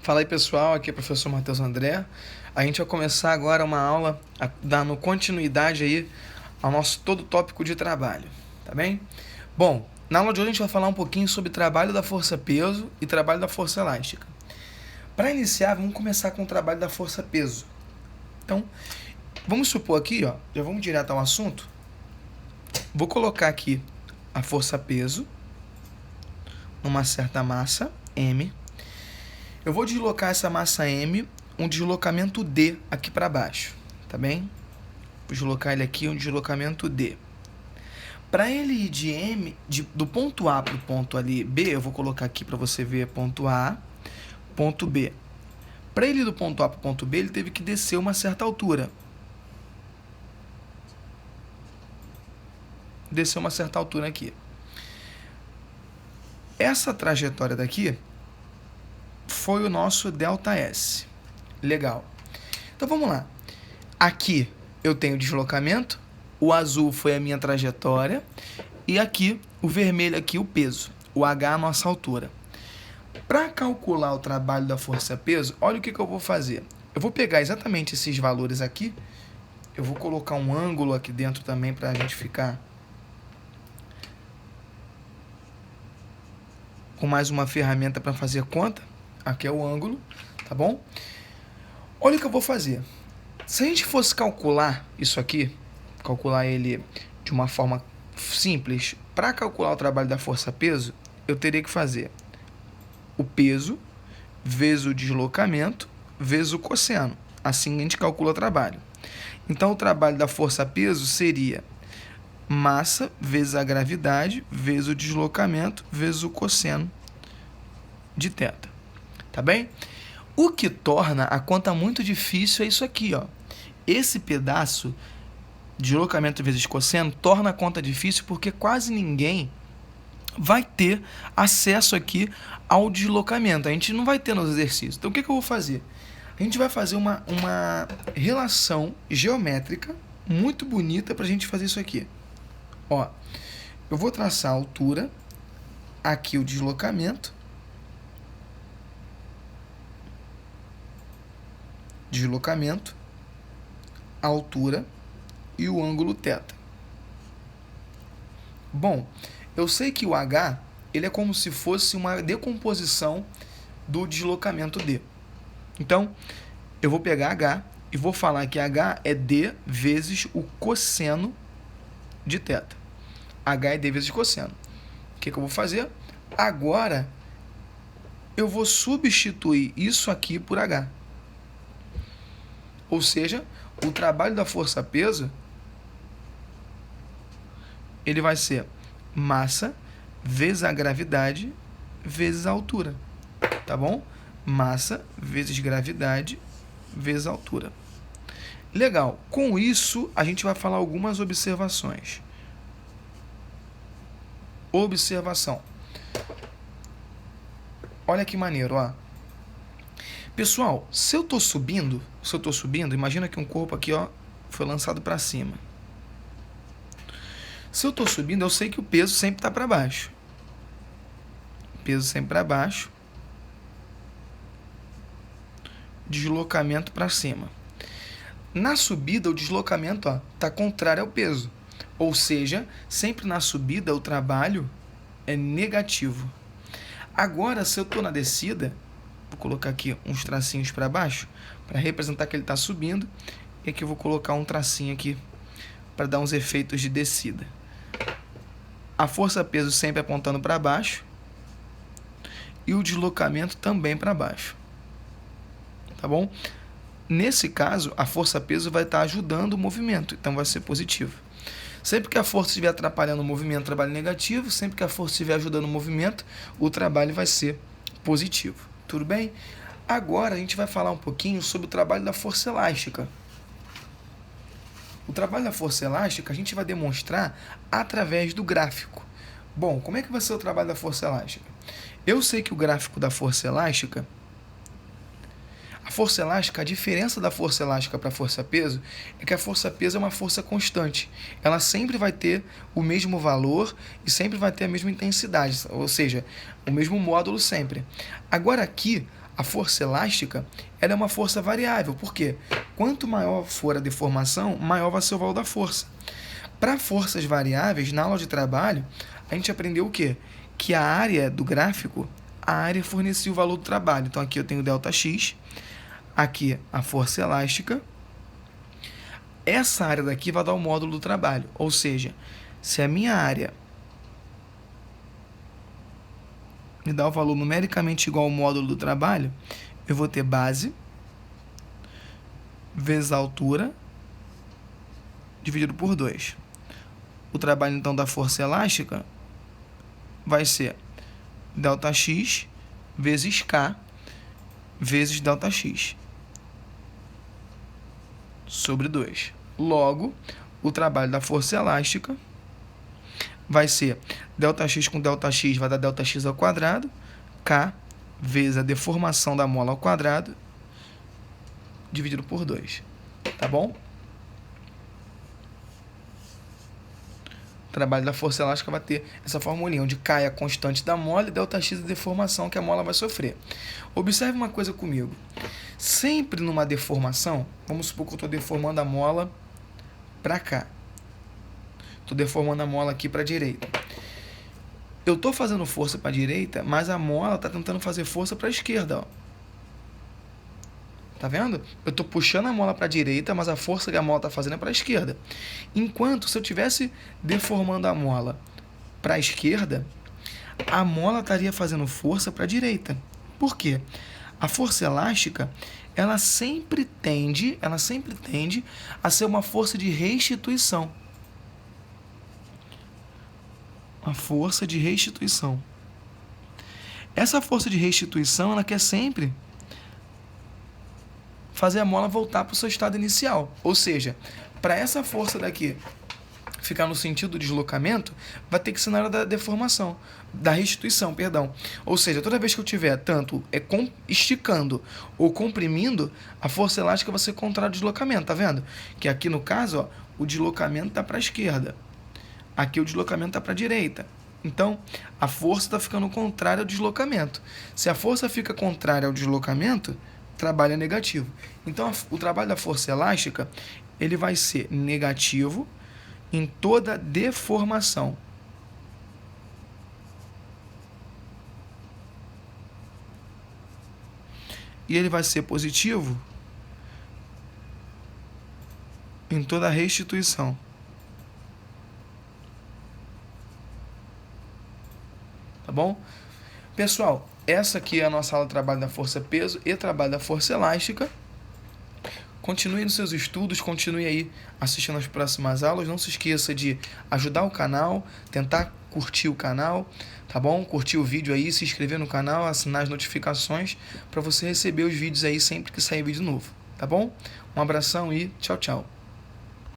Fala aí pessoal, aqui é o professor Matheus André. A gente vai começar agora uma aula dando continuidade aí ao nosso todo tópico de trabalho, tá bem? Bom, na aula de hoje a gente vai falar um pouquinho sobre trabalho da força-peso e trabalho da força elástica. Para iniciar, vamos começar com o trabalho da força-peso. Então, vamos supor aqui, já vamos direto ao assunto. Vou colocar aqui a força-peso numa certa massa, M. Eu vou deslocar essa massa M, um deslocamento D aqui para baixo, tá bem? Vou deslocar ele aqui, um deslocamento D. Para ele ir de M, do ponto A para o ponto ali B, eu vou colocar aqui para você ver ponto A, ponto B. Para ele ir do ponto A para o ponto B, ele teve que descer uma certa altura. Desceu uma certa altura aqui. Essa trajetória daqui foi o nosso ΔS. Legal. Então vamos lá. Aqui eu tenho deslocamento, o azul foi a minha trajetória e aqui o vermelho aqui o peso, o H a nossa altura. Para calcular o trabalho da força-peso, olha o que eu vou fazer. Eu vou pegar exatamente esses valores aqui, eu vou colocar um ângulo aqui dentro também para a gente ficar com mais uma ferramenta para fazer conta. Aqui é o ângulo, tá bom? Olha o que eu vou fazer. Se a gente fosse calcular isso aqui, calcular ele de uma forma simples, para calcular o trabalho da força-peso, eu teria que fazer o peso vezes o deslocamento vezes o cosseno. Assim a gente calcula o trabalho. Então o trabalho da força-peso seria massa vezes a gravidade vezes o deslocamento vezes o cosseno de θ. Tá bem? O que torna a conta muito difícil é isso aqui, Esse pedaço, deslocamento vezes cosseno, torna a conta difícil porque quase ninguém vai ter acesso aqui ao deslocamento. A gente não vai ter nos exercícios. Então, o que eu vou fazer? A gente vai fazer uma relação geométrica muito bonita para a gente fazer isso aqui. Eu vou traçar a altura, aqui o deslocamento, a altura e o ângulo θ. Bom, eu sei que o H ele é como se fosse uma decomposição do deslocamento D. Então, eu vou pegar H e vou falar que H é D vezes o cosseno de θ. H é D vezes cosseno. O que eu vou fazer? Agora, eu vou substituir isso aqui por H. Ou seja, o trabalho da força-peso ele vai ser massa vezes a gravidade vezes a altura. Tá bom? Massa vezes gravidade vezes a altura. Legal. Com isso, a gente vai falar algumas observações. Observação. Olha que maneiro, Pessoal, se eu estou subindo, imagina que um corpo aqui, foi lançado para cima. Se eu estou subindo, eu sei que o peso sempre está para baixo. Peso sempre para baixo. Deslocamento para cima. Na subida, o deslocamento está contrário ao peso. Ou seja, sempre na subida o trabalho é negativo. Agora, se eu estou na descida, vou colocar aqui uns tracinhos para baixo, para representar que ele está subindo. E aqui eu vou colocar um tracinho aqui, para dar uns efeitos de descida. A força-peso sempre apontando para baixo. E o deslocamento também para baixo. Tá bom? Nesse caso, a força-peso vai estar ajudando o movimento, então vai ser positivo. Sempre que a força estiver atrapalhando o movimento, trabalho negativo. Sempre que a força estiver ajudando o movimento, o trabalho vai ser positivo. Tudo bem? Agora a gente vai falar um pouquinho sobre o trabalho da força elástica. O trabalho da força elástica a gente vai demonstrar através do gráfico. Bom, como é que vai ser o trabalho da força elástica? Eu sei que o gráfico da força elástica, a diferença da força elástica para a força-peso é que a força-peso é uma força constante. Ela sempre vai ter o mesmo valor e sempre vai ter a mesma intensidade, ou seja, o mesmo módulo sempre. Agora aqui, A força elástica, ela é uma força variável. Por quê? Quanto maior for a deformação, maior vai ser o valor da força. Para forças variáveis, na aula de trabalho, a gente aprendeu o quê? Que a área do gráfico, a área fornecia o valor do trabalho. Então aqui eu tenho ΔX, aqui a força elástica. Essa área daqui vai dar o módulo do trabalho. Ou seja, se a minha área me dá o valor numericamente igual ao módulo do trabalho, eu vou ter base vezes a altura dividido por 2. O trabalho, então, da força elástica vai ser ΔX vezes K vezes ΔX sobre 2. Logo, o trabalho da força elástica vai ser ΔX com ΔX vai dar ΔX ao quadrado, K vezes a deformação da mola ao quadrado, dividido por 2. Tá bom? O trabalho da força elástica vai ter essa formulinha, onde K é a constante da mola e ΔX é a deformação que a mola vai sofrer. Observe uma coisa comigo. Sempre numa deformação, vamos supor que eu estou deformando a mola para cá. Estou deformando a mola aqui para a direita. Eu estou fazendo força para a direita, mas a mola está tentando fazer força para a esquerda. Ó. Tá vendo? Eu estou puxando a mola para a direita, mas a força que a mola está fazendo é para a esquerda. Enquanto, se eu estivesse deformando a mola para a esquerda, a mola estaria fazendo força para a direita. Por quê? A força elástica, ela sempre tende a ser uma força de restituição. Uma força de restituição. Essa força de restituição, ela quer sempre fazer a mola voltar para o seu estado inicial. Ou seja, para essa força daqui ficar no sentido do deslocamento, vai ter que ser na hora da deformação, da restituição, perdão. Ou seja, toda vez que eu tiver tanto esticando ou comprimindo, a força elástica vai ser contrária ao deslocamento, tá vendo? Que aqui no caso, ó, o deslocamento está para a esquerda. Aqui o deslocamento está para a direita. Então, a força está ficando contrária ao deslocamento. Se a força fica contrária ao deslocamento, o trabalho é negativo. Então, o trabalho da força elástica, ele vai ser negativo em toda deformação. E ele vai ser positivo em toda restituição. Tá bom? Pessoal, essa aqui é a nossa aula de trabalho da força-peso e trabalho da força elástica. Continue nos seus estudos, continue aí assistindo as próximas aulas. Não se esqueça de ajudar o canal, tentar curtir o canal, tá bom? Curtir o vídeo aí, se inscrever no canal, assinar as notificações para você receber os vídeos aí sempre que sair vídeo novo, tá bom? Um abração e tchau, tchau.